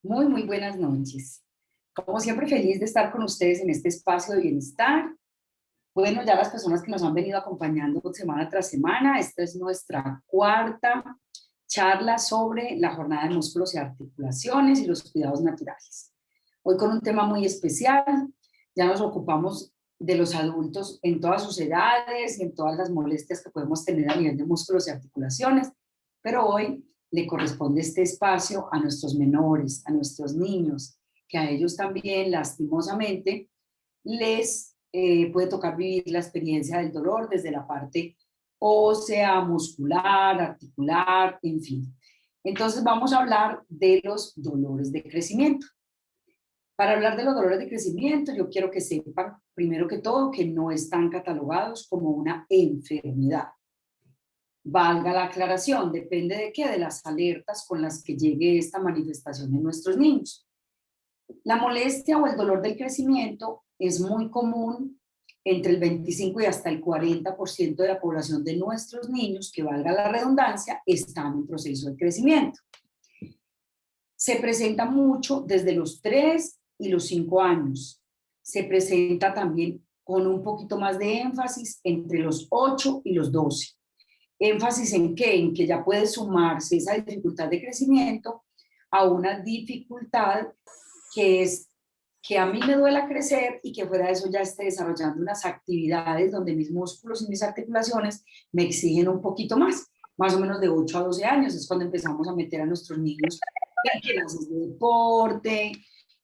Muy buenas noches. Como siempre, feliz de estar con ustedes en este espacio de bienestar. Bueno, ya las personas que nos han venido acompañando semana tras semana, esta es nuestra cuarta charla sobre la jornada de músculos y articulaciones y los cuidados naturales. Hoy con un tema muy especial, ya nos ocupamos de los adultos en todas sus edades y en todas las molestias que podemos tener a nivel de músculos y articulaciones, pero hoy le corresponde este espacio a nuestros menores, a nuestros niños, que a ellos también lastimosamente les puede tocar vivir la experiencia del dolor desde la parte ósea, muscular, articular, en fin. Entonces vamos a hablar de los dolores de crecimiento. Para hablar de los dolores de crecimiento, yo quiero que sepan, primero que todo, que no están catalogados como una enfermedad. Valga la aclaración, depende de qué, de las alertas con las que llegue esta manifestación en nuestros niños. La molestia o el dolor del crecimiento es muy común entre el 25 y hasta el 40% de la población de nuestros niños, que valga la redundancia, están en proceso de crecimiento. Se presenta mucho desde los 3 y los 5 años. Se presenta también con un poquito más de énfasis entre los 8 y los 12. ¿Énfasis en qué? En que ya puede sumarse esa dificultad de crecimiento a una dificultad que es que a mí me duela crecer y que fuera de eso ya esté desarrollando unas actividades donde mis músculos y mis articulaciones me exigen un poquito más o menos de 8 a 12 años, es cuando empezamos a meter a nuestros niños en clases de deporte,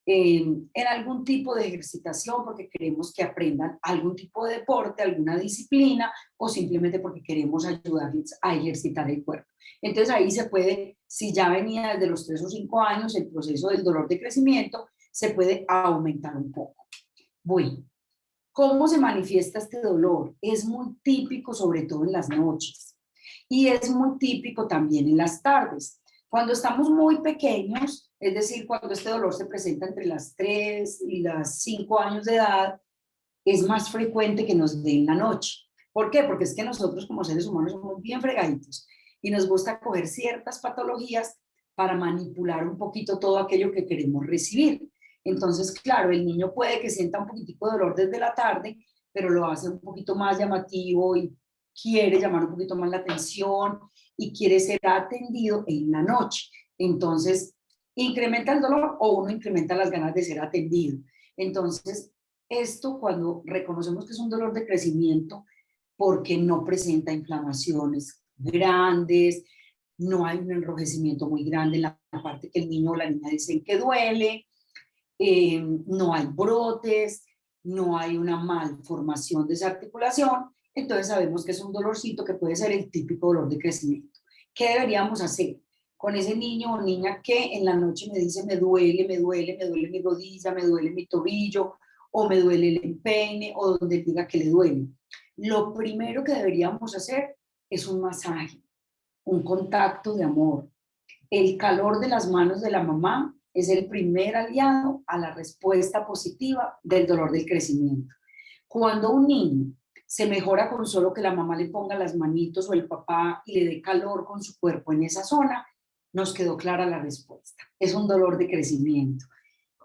en algún tipo de ejercitación porque queremos que aprendan algún tipo de deporte, alguna disciplina o simplemente porque queremos ayudarles a ejercitar el cuerpo. Entonces ahí se puede, si ya venía desde los 3 o 5 años el proceso del dolor de crecimiento, se puede aumentar un poco. Bueno, ¿cómo se manifiesta este dolor? Es muy típico sobre todo en las noches y es muy típico también en las tardes. Cuando estamos muy pequeños, es decir, cuando este dolor se presenta entre las 3 y las 5 años de edad, es más frecuente que nos dé en la noche. ¿Por qué? Porque es que nosotros como seres humanos somos bien fregaditos y nos gusta coger ciertas patologías para manipular un poquito todo aquello que queremos recibir. Entonces, claro, el niño puede que sienta un poquitico de dolor desde la tarde, pero lo hace un poquito más llamativo y quiere llamar un poquito más la atención y quiere ser atendido en la noche. Entonces, incrementa el dolor o uno incrementa las ganas de ser atendido. Entonces, esto cuando reconocemos que es un dolor de crecimiento porque no presenta inflamaciones grandes, no hay un enrojecimiento muy grande en la parte que el niño o la niña dicen que duele, no hay brotes, no hay una malformación de esa articulación, entonces sabemos que es un dolorcito que puede ser el típico dolor de crecimiento. ¿Qué deberíamos hacer con ese niño o niña que en la noche me dice me duele mi rodilla, me duele mi tobillo, o me duele el empeine, o donde diga que le duele? Lo primero que deberíamos hacer es un masaje, un contacto de amor. El calor de las manos de la mamá es el primer aliado a la respuesta positiva del dolor del crecimiento. Cuando un niño se mejora con solo que la mamá le ponga las manitos o el papá y le dé calor con su cuerpo en esa zona, nos quedó clara la respuesta. Es un dolor de crecimiento.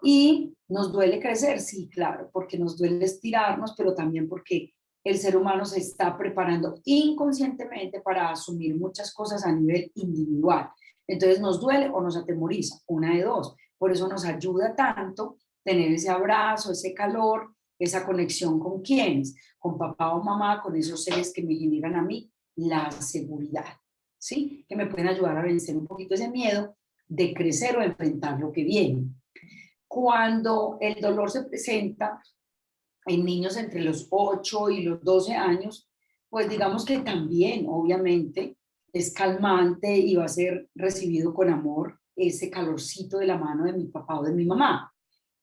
Y nos duele crecer, sí, claro, porque nos duele estirarnos, pero también porque el ser humano se está preparando inconscientemente para asumir muchas cosas a nivel individual. Entonces nos duele o nos atemoriza, una de dos. Por eso nos ayuda tanto tener ese abrazo, ese calor, esa conexión con quienes, con papá o mamá, con esos seres que me generan a mí la seguridad, ¿sí? Que me pueden ayudar a vencer un poquito ese miedo de crecer o enfrentar lo que viene. Cuando el dolor se presenta en niños entre los 8 y los 12 años, pues digamos que también, obviamente, es calmante y va a ser recibido con amor ese calorcito de la mano de mi papá o de mi mamá.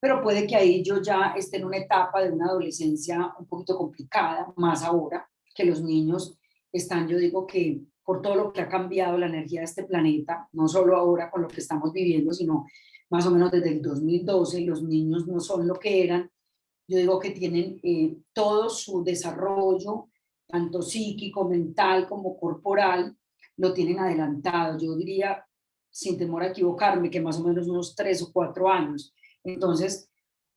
Pero puede que ahí yo ya esté en una etapa de una adolescencia un poquito complicada, más ahora que los niños están, yo digo que por todo lo que ha cambiado la energía de este planeta, no solo ahora con lo que estamos viviendo, sino más o menos desde el 2012, los niños no son lo que eran. Yo digo que tienen todo su desarrollo, tanto psíquico, mental como corporal, lo tienen adelantado. Yo diría sin temor a equivocarme, que más o menos unos 3 o 4 años. Entonces,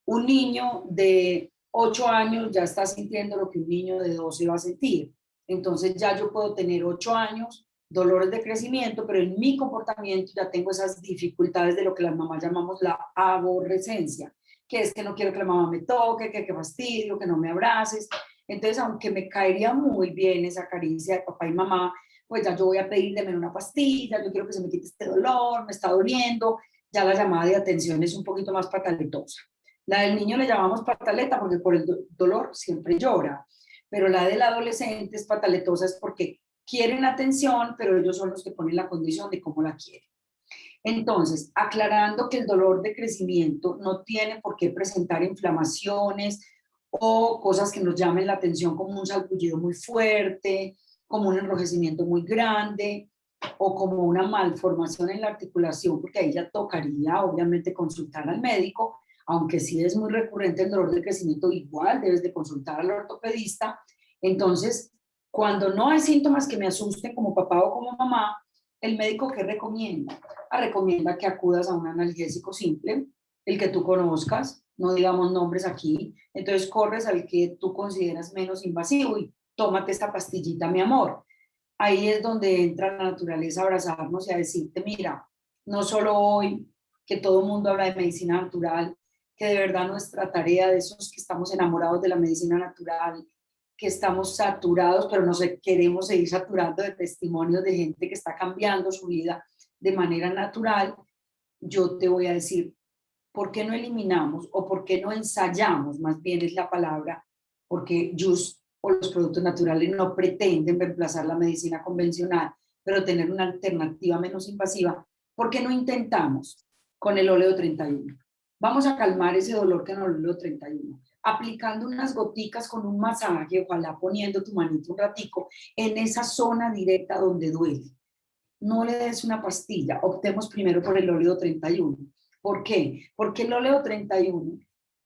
un niño de 8 años ya está sintiendo lo que un niño de 12 va a sentir. Entonces ya yo puedo tener 8 años, dolores de crecimiento, pero en mi comportamiento ya tengo esas dificultades de lo que las mamás llamamos la aborrecencia, que es que no quiero que la mamá me toque, que fastidio, que no me abraces. Entonces, aunque me caería muy bien esa caricia de papá y mamá, pues ya yo voy a pedir de una pastilla, yo quiero que se me quite este dolor, me está doliendo, ya la llamada de atención es un poquito más pataletosa. La del niño le llamamos pataleta porque por el dolor siempre llora, pero la del adolescente es pataletosa es porque quieren atención, pero ellos son los que ponen la condición de cómo la quieren. Entonces, aclarando que el dolor de crecimiento no tiene por qué presentar inflamaciones o cosas que nos llamen la atención como un salpullido muy fuerte, como un enrojecimiento muy grande o como una malformación en la articulación, porque ahí ya tocaría obviamente consultar al médico, aunque sí es muy recurrente el dolor de crecimiento, igual debes de consultar al ortopedista. Entonces, cuando no hay síntomas que me asusten como papá o como mamá, el médico ¿qué recomienda? Recomienda que acudas a un analgésico simple, el que tú conozcas, no digamos nombres aquí, entonces corres al que tú consideras menos invasivo y tómate esta pastillita, mi amor. Ahí es donde entra la naturaleza a abrazarnos y a decirte, mira, no solo hoy que todo el mundo habla de medicina natural, que de verdad nuestra tarea de esos que estamos enamorados de la medicina natural, que estamos saturados, pero no sé, queremos seguir saturando de testimonios de gente que está cambiando su vida de manera natural, yo te voy a decir, ¿por qué no eliminamos o por qué no ensayamos, más bien es la palabra, porque JUS o los productos naturales no pretenden reemplazar la medicina convencional, pero tener una alternativa menos invasiva? ¿Por qué no intentamos con el óleo 31? Vamos a calmar ese dolor con el óleo 31, aplicando unas goticas con un masaje, ojalá poniendo tu manito un ratico en esa zona directa donde duele. No le des una pastilla, optemos primero por el óleo 31. ¿Por qué? Porque el óleo 31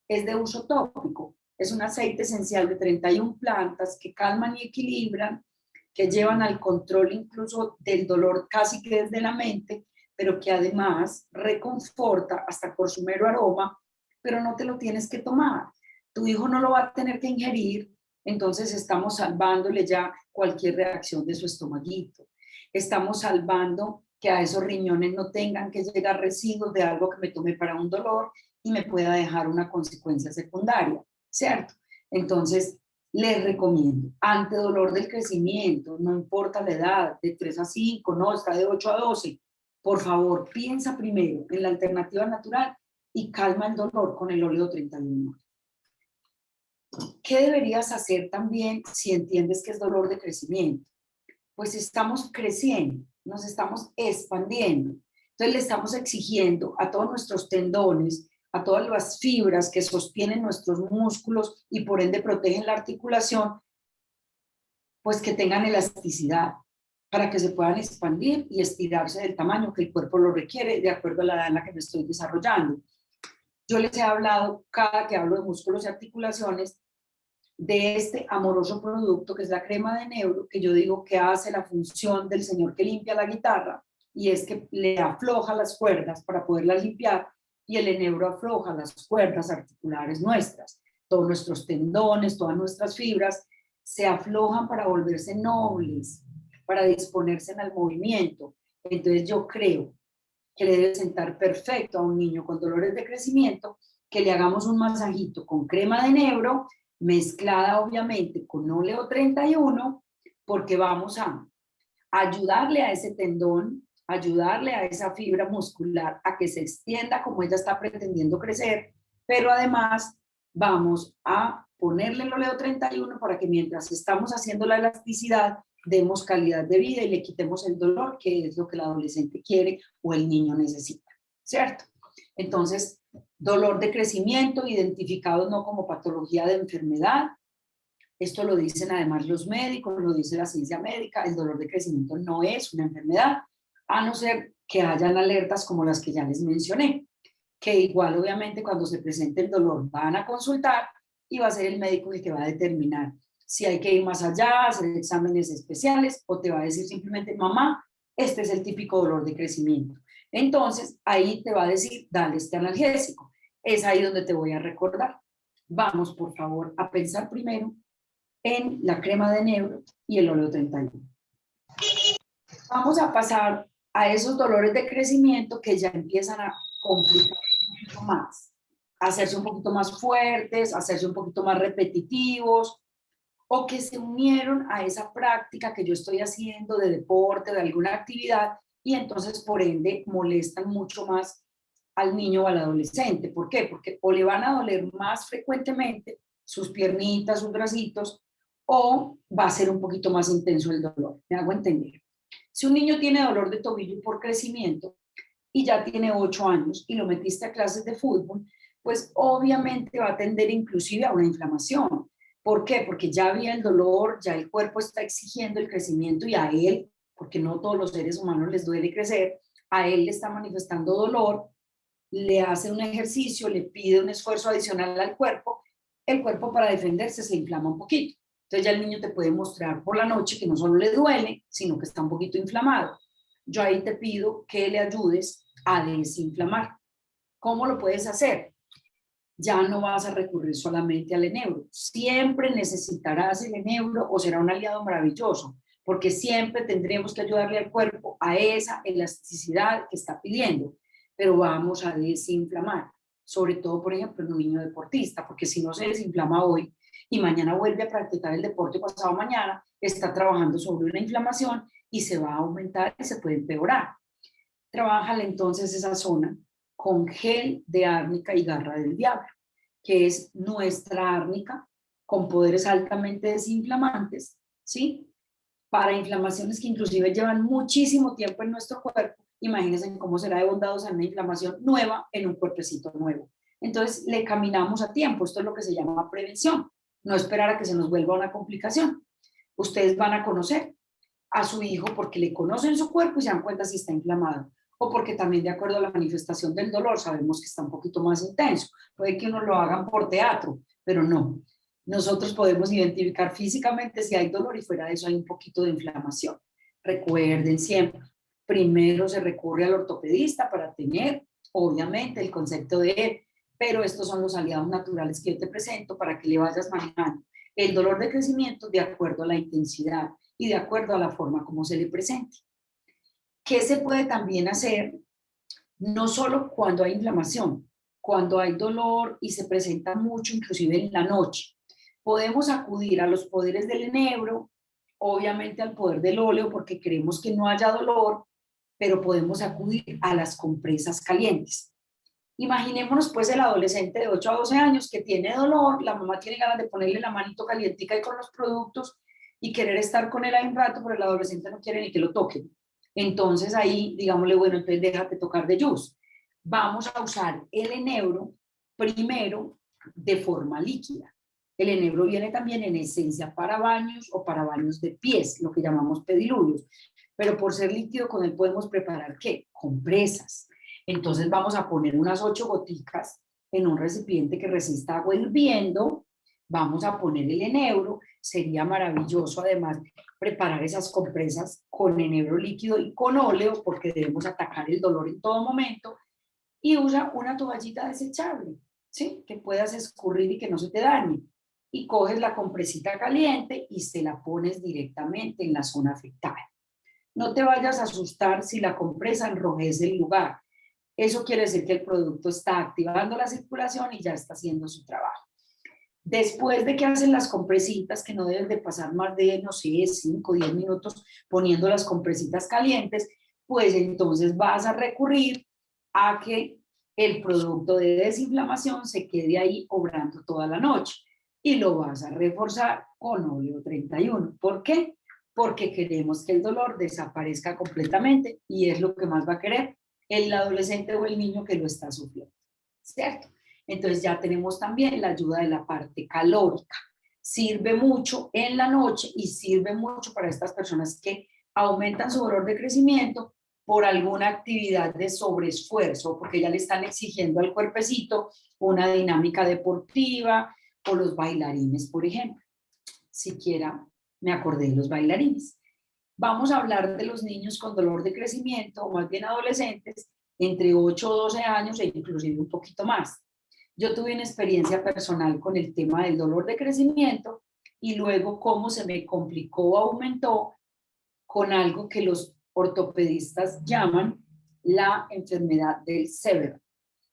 es de uso tópico, es un aceite esencial de 31 plantas que calman y equilibran, que llevan al control incluso del dolor casi que desde la mente, pero que además reconforta hasta por su mero aroma, pero no te lo tienes que tomar. Tu hijo no lo va a tener que ingerir, entonces estamos salvándole ya cualquier reacción de su estomaguito. Estamos salvando que a esos riñones no tengan que llegar residuos de algo que me tome para un dolor y me pueda dejar una consecuencia secundaria, ¿cierto? Entonces, les recomiendo, ante dolor del crecimiento, no importa la edad, de 3 a 5, no, está de 8 a 12, por favor, piensa primero en la alternativa natural y calma el dolor con el óleo 31. ¿Qué deberías hacer también si entiendes que es dolor de crecimiento? Pues estamos creciendo, nos estamos expandiendo. Entonces le estamos exigiendo a todos nuestros tendones, a todas las fibras que sostienen nuestros músculos y por ende protegen la articulación, pues que tengan elasticidad para que se puedan expandir y estirarse del tamaño que el cuerpo lo requiere de acuerdo a la edad en la que me estoy desarrollando. Yo les he hablado, cada que hablo de músculos y articulaciones, de este amoroso producto que es la crema de Neuro, que yo digo que hace la función del señor que limpia la guitarra, y es que le afloja las cuerdas para poderlas limpiar, y el Neuro afloja las cuerdas articulares nuestras. Todos nuestros tendones, todas nuestras fibras se aflojan para volverse nobles, para disponerse al movimiento. Entonces yo creo que le debe sentar perfecto a un niño con dolores de crecimiento, que le hagamos un masajito con crema de Neuro, mezclada obviamente con óleo 31, porque vamos a ayudarle a ese tendón, ayudarle a esa fibra muscular a que se extienda como ella está pretendiendo crecer, pero además vamos a ponerle el óleo 31 para que mientras estamos haciendo la elasticidad, demos calidad de vida y le quitemos el dolor, que es lo que el adolescente quiere o el niño necesita, ¿cierto? Entonces, dolor de crecimiento, identificado no como patología de enfermedad. Esto lo dicen además los médicos, lo dice la ciencia médica, el dolor de crecimiento no es una enfermedad, a no ser que hayan alertas como las que ya les mencioné, que igual obviamente cuando se presente el dolor van a consultar y va a ser el médico el que va a determinar si hay que ir más allá, hacer exámenes especiales o te va a decir simplemente, mamá, este es el típico dolor de crecimiento. Entonces, ahí te va a decir, dale este analgésico. Es ahí donde te voy a recordar. Vamos, por favor, a pensar primero en la crema de enebro y el óleo 31. Vamos a pasar a esos dolores de crecimiento que ya empiezan a complicar un poquito más, a hacerse un poquito más fuertes, a hacerse un poquito más repetitivos, o que se unieron a esa práctica que yo estoy haciendo de deporte, de alguna actividad, y entonces por ende molestan mucho más al niño o al adolescente. ¿Por qué? Porque o le van a doler más frecuentemente sus piernitas, sus bracitos, o va a ser un poquito más intenso el dolor. ¿Me hago entender? Si un niño tiene dolor de tobillo por crecimiento y ya tiene 8 años y lo metiste a clases de fútbol, pues obviamente va a tender inclusive a una inflamación. ¿Por qué? Porque ya había el dolor, ya el cuerpo está exigiendo el crecimiento y a él, porque no todos los seres humanos les duele crecer, a él le está manifestando dolor, le hace un ejercicio, le pide un esfuerzo adicional al cuerpo, el cuerpo para defenderse se inflama un poquito. Entonces ya el niño te puede mostrar por la noche que no solo le duele, sino que está un poquito inflamado. Yo ahí te pido que le ayudes a desinflamar. ¿Cómo lo puedes hacer? Ya no vas a recurrir solamente al enebro. Siempre necesitarás el enebro o será un aliado maravilloso, porque siempre tendremos que ayudarle al cuerpo a esa elasticidad que está pidiendo. Pero vamos a desinflamar, sobre todo, por ejemplo, en un niño deportista, porque si no se desinflama hoy y mañana vuelve a practicar el deporte pasado mañana, está trabajando sobre una inflamación y se va a aumentar y se puede empeorar. Trabájale entonces esa zona con gel de árnica y garra del diablo, que es nuestra árnica con poderes altamente desinflamantes, ¿sí? Para inflamaciones que inclusive llevan muchísimo tiempo en nuestro cuerpo. Imagínense cómo será de bondadosa una inflamación nueva en un cuerpecito nuevo. Entonces le caminamos a tiempo. Esto es lo que se llama prevención. No esperar a que se nos vuelva una complicación. Ustedes van a conocer a su hijo porque le conocen su cuerpo y se dan cuenta si está inflamado, o porque también de acuerdo a la manifestación del dolor sabemos que está un poquito más intenso. Puede que uno lo hagan por teatro, pero no. Nosotros podemos identificar físicamente si hay dolor y fuera de eso hay un poquito de inflamación. Recuerden siempre, primero se recurre al ortopedista para tener, obviamente, el concepto de él, pero estos son los aliados naturales que yo te presento para que le vayas manejando el dolor de crecimiento de acuerdo a la intensidad y de acuerdo a la forma como se le presente. ¿Qué se puede también hacer? No solo cuando hay inflamación, cuando hay dolor y se presenta mucho, inclusive en la noche. Podemos acudir a los poderes del enebro, obviamente al poder del óleo, porque queremos que no haya dolor, pero podemos acudir a las compresas calientes. Imaginémonos pues el adolescente de 8 a 12 años que tiene dolor, la mamá tiene ganas de ponerle la manito calientica y con los productos y querer estar con él ahí un rato, pero el adolescente no quiere ni que lo toquen. Entonces ahí, digámosle, bueno, entonces déjate tocar de juice. Vamos a usar el enebro primero de forma líquida. El enebro viene también en esencia para baños o para baños de pies, lo que llamamos pediluvios. Pero por ser líquido con él podemos preparar, ¿qué? Compresas. Entonces vamos a poner unas 8 goticas en un recipiente que resista agua hirviendo. Vamos a poner el enebro. Sería maravilloso además preparar esas compresas con enebro líquido y con óleo porque debemos atacar el dolor en todo momento. Y usa una toallita desechable, ¿sí? Que puedas escurrir y que no se te dañe. Y coges la compresita caliente y se la pones directamente en la zona afectada. No te vayas a asustar si la compresa enrojece el lugar. Eso quiere decir que el producto está activando la circulación y ya está haciendo su trabajo. Después de que hacen las compresitas, que no deben de pasar más de, no sé, 5 o 10 minutos poniendo las compresitas calientes, pues entonces vas a recurrir a que el producto de desinflamación se quede ahí obrando toda la noche y lo vas a reforzar con óleo 31. ¿Por qué? Porque queremos que el dolor desaparezca completamente y es lo que más va a querer el adolescente o el niño que lo está sufriendo, ¿cierto? Entonces ya tenemos también la ayuda de la parte calórica. Sirve mucho en la noche y sirve mucho para estas personas que aumentan su dolor de crecimiento por alguna actividad de sobreesfuerzo, porque ya le están exigiendo al cuerpecito una dinámica deportiva o los bailarines, por ejemplo. Siquiera me acordé de los bailarines. Vamos a hablar de los niños con dolor de crecimiento, o más bien adolescentes, entre 8 o 12 años e inclusive un poquito más. Yo tuve una experiencia personal con el tema del dolor de crecimiento y luego cómo se me complicó o aumentó con algo que los ortopedistas llaman la enfermedad del SEVER.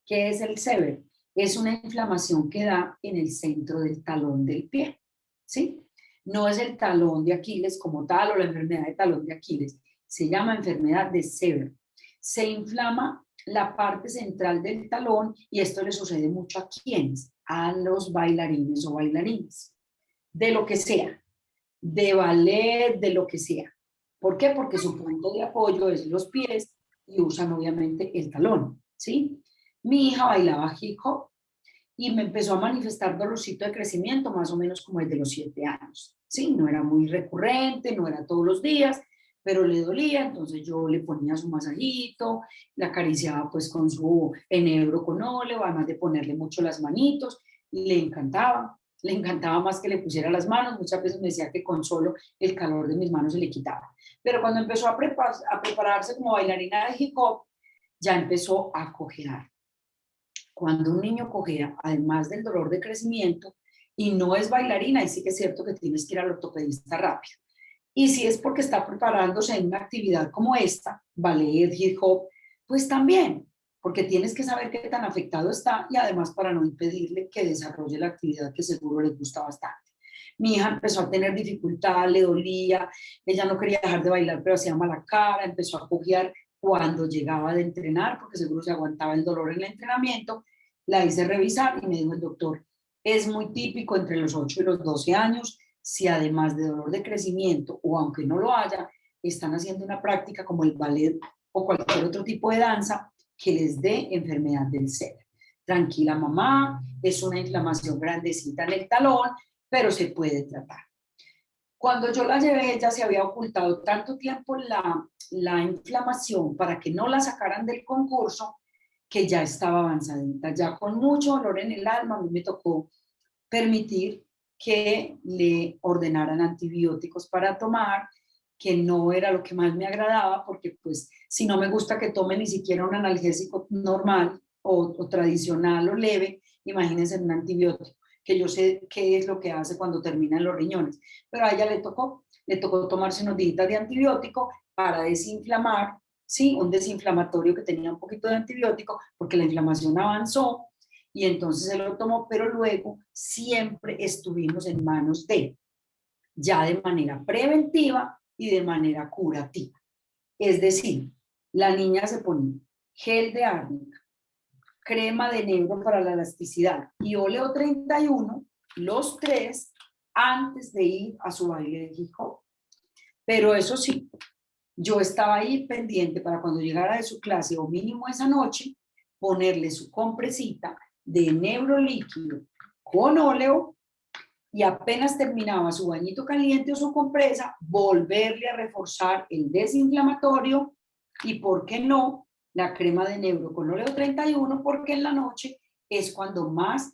¿Qué es el SEVER? Es una inflamación que da en el centro del talón del pie, ¿sí? No es el talón de Aquiles como tal o la enfermedad de talón de Aquiles, se llama enfermedad de SEVER. Se inflama la parte central del talón y esto le sucede mucho a quienes, a los bailarines o bailarines, de lo que sea, de ballet, de lo que sea. ¿Por qué? Porque su punto de apoyo es los pies y usan obviamente el talón, ¿sí? Mi hija bailaba hip hop y me empezó a manifestar dolorcito de crecimiento más o menos como desde los 7 años, ¿sí? No era muy recurrente, no era todos los días, pero le dolía, entonces yo le ponía su masajito, la acariciaba pues con su enebro con óleo, además de ponerle mucho las manitos, y le encantaba más que le pusiera las manos, muchas veces me decía que con solo el calor de mis manos se le quitaba. Pero cuando empezó a prepararse como bailarina de hip hop, ya empezó a cojear. Cuando un niño cojea, además del dolor de crecimiento, y no es bailarina, y sí que es cierto que tienes que ir al ortopedista rápido. Y si es porque está preparándose en una actividad como esta, ballet, hip hop, pues también, porque tienes que saber qué tan afectado está y además para no impedirle que desarrolle la actividad que seguro le gusta bastante. Mi hija empezó a tener dificultad, le dolía, ella no quería dejar de bailar, pero hacía mala cara, empezó a cojear cuando llegaba de entrenar, porque seguro se aguantaba el dolor en el entrenamiento. La hice revisar y me dijo el doctor, es muy típico entre los 8 y los 12 años, si además de dolor de crecimiento o aunque no lo haya, están haciendo una práctica como el ballet o cualquier otro tipo de danza que les dé enfermedad del SEVER. Tranquila mamá, es una inflamación grandecita en el talón, pero se puede tratar. Cuando yo la llevé, ella se había ocultado tanto tiempo la inflamación para que no la sacaran del concurso, que ya estaba avanzadita, ya con mucho dolor en el alma. A mí me tocó permitir que le ordenaran antibióticos para tomar, que no era lo que más me agradaba, porque pues si no me gusta que tome ni siquiera un analgésico normal o tradicional o leve, imagínense un antibiótico, que yo sé qué es lo que hace cuando terminan los riñones, pero a ella le tocó tomarse unos días de antibiótico para desinflamar, sí, un desinflamatorio que tenía un poquito de antibiótico, porque la inflamación avanzó, y entonces se lo tomó, pero luego siempre estuvimos en manos de, ya de manera preventiva y de manera curativa. Es decir, la niña se ponía gel de árnica, crema de negro para la elasticidad y óleo 31, los tres, antes de ir a su baile de hip hop. Pero eso sí, yo estaba ahí pendiente para cuando llegara de su clase, o mínimo esa noche, ponerle su compresita de enebro líquido con óleo y apenas terminaba su bañito caliente o su compresa, volverle a reforzar el desinflamatorio y, ¿por qué no?, la crema de enebro con óleo 31, porque en la noche es cuando más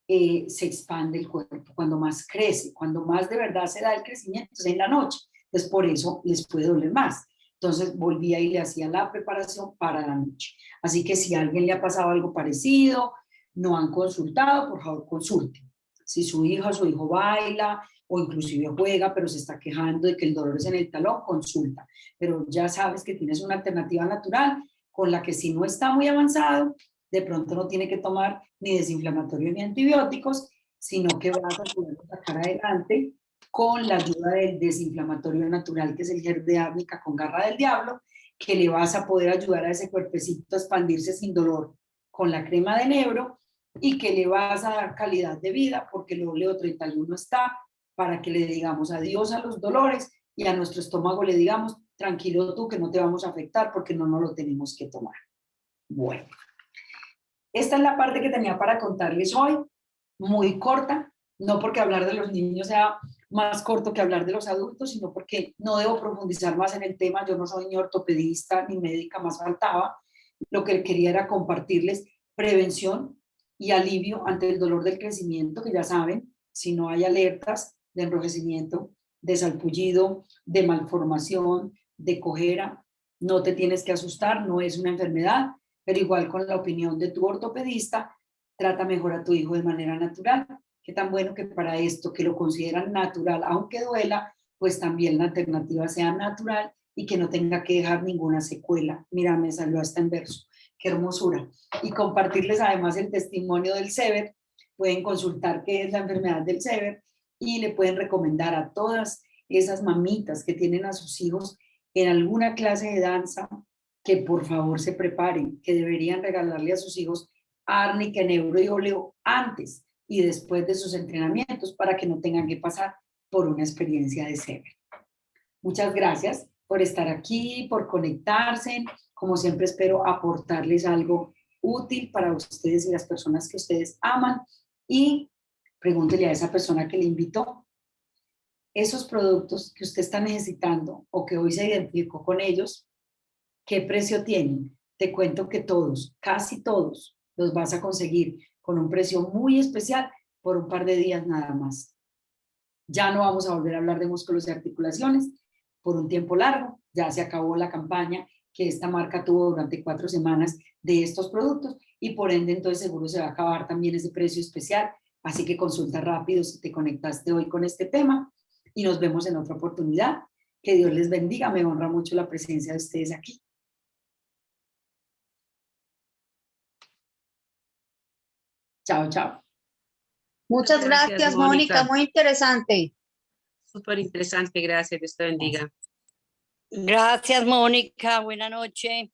se expande el cuerpo, cuando más crece, cuando más de verdad se da el crecimiento, es en la noche. Entonces, por eso les puede doler más. Entonces, volvía y le hacía la preparación para la noche. Así que si a alguien le ha pasado algo parecido, no han consultado, por favor, consulten. Si su hija o su hijo baila o inclusive juega, pero se está quejando de que el dolor es en el talón, consulta. Pero ya sabes que tienes una alternativa natural con la que si no está muy avanzado, de pronto no tiene que tomar ni desinflamatorios ni antibióticos, sino que vas a poder sacar adelante con la ayuda del desinflamatorio natural, que es el gel de árnica con garra del diablo, que le vas a poder ayudar a ese cuerpecito a expandirse sin dolor con la crema de enebro, y que le vas a dar calidad de vida, porque el óleo 31 está para que le digamos adiós a los dolores y a nuestro estómago le digamos, tranquilo tú, que no te vamos a afectar porque no nos lo tenemos que tomar. Bueno, esta es la parte que tenía para contarles hoy, muy corta, no porque hablar de los niños sea más corto que hablar de los adultos, sino porque no debo profundizar más en el tema. Yo no soy ni ortopedista ni médica, más faltaba. Lo que quería era compartirles prevención y alivio ante el dolor del crecimiento, que ya saben, si no hay alertas de enrojecimiento, de salpullido, de malformación, de cojera, no te tienes que asustar, no es una enfermedad, pero igual con la opinión de tu ortopedista, trata mejor a tu hijo de manera natural. Qué tan bueno que para esto, que lo consideran natural, aunque duela, pues también la alternativa sea natural y que no tenga que dejar ninguna secuela. Mira, me salió hasta en verso. Qué hermosura. Y compartirles además el testimonio del Sever. Pueden consultar qué es la enfermedad del Sever y le pueden recomendar a todas esas mamitas que tienen a sus hijos en alguna clase de danza que por favor se preparen, que deberían regalarle a sus hijos árnica, neuro y óleo antes y después de sus entrenamientos para que no tengan que pasar por una experiencia de Sever. Muchas gracias por estar aquí, por conectarse. Como siempre espero aportarles algo útil para ustedes y las personas que ustedes aman. Y pregúntele a esa persona que le invitó, esos productos que usted está necesitando o que hoy se identificó con ellos, ¿qué precio tienen? Te cuento que todos, casi todos, los vas a conseguir con un precio muy especial por un par de días nada más. Ya no vamos a volver a hablar de músculos y articulaciones por un tiempo largo. Ya se acabó la campaña que esta marca tuvo durante 4 semanas de estos productos y por ende entonces seguro se va a acabar también ese precio especial. Así que consulta rápido si te conectaste hoy con este tema y nos vemos en otra oportunidad. Que Dios les bendiga. Me honra mucho la presencia de ustedes aquí. Chao, chao. Muchas gracias, Mónica. Muy interesante. Súper interesante, gracias. Dios te bendiga. Gracias, Mónica. Buenas noches.